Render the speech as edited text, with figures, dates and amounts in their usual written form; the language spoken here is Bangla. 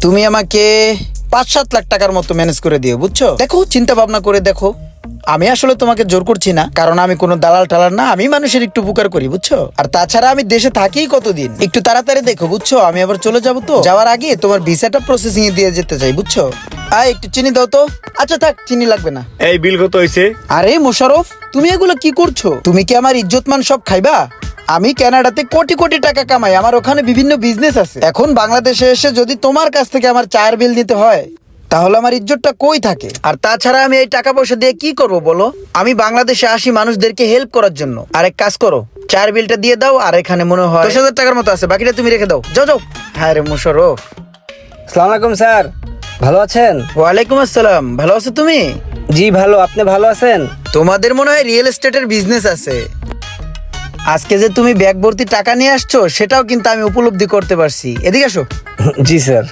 তুমি আমাকে 5-7 লাখ টাকার মতো ম্যানেজ করে দিও, বুঝছো? দেখো, চিন্তা ভাবনা করে দেখো। আমি আসলে তোমাকে জোর করছি না, কারণ আমি কোনো দালাল টালার না, আমি মানুষের একটু উপকার করি, বুঝছো? আর তাছাড়া আমি দেশে থাকি কতদিন, একটু তাড়াতাড়ি দেখো, বুঝছো? আমি আবার চলে যাবো, তো যাওয়ার আগে তোমার ভিসাটা প্রসেসিং এ দিয়ে যেতে চাই, বুঝছো? একটু চিনি দাও তো। আচ্ছা থাক, চিনি লাগবে না। এই বিল কত হইছে? আরে মোশাররফ, তুমি এগুলো কি করছো? তুমি কি আমার ইজ্জতমান সব খাইবা? আমি কানাডাতে কোটি কোটি টাকা কামাই, আমার ওখানে বিভিন্ন বিজনেস আছে। এখন বাংলাদেশে এসে যদি তোমার কাছ থেকে আমার চায়ের বিল নিতে হয়, তাহলে আমার ইজ্জতটা কই থাকে? আর তাছাড়া আমি এই টাকা পয়সা দিয়ে কি করব বলো? আমি বাংলাদেশে আসি মানুষদেরকে হেল্প করার জন্য। আর এক কাজ করো, চায়ের বিলটা দিয়ে দাও, আর এখানে মনে হয় 10,000 টাকার মতো আছে, বাকিটা তুমি রেখে দাও। যাও যাও। হ্যাঁ রে মোশাররফ। আসসালামু আলাইকুম স্যার, ভালো আছেন? ওয়ালাইকুম আসসালাম। ভালো আছো তুমি? জি ভালো, আপনি ভালো আছেন? তোমাদের মনে হয় রিয়েল এস্টেটের বিজনেস আছে। আজকে যে তুমি ব্যাগ ভর্তি টাকা নিয়ে আসছো, সেটাও কিন্তু আমি উপলব্ধি করতে পারছি। এদিকে আসো। জি স্যার।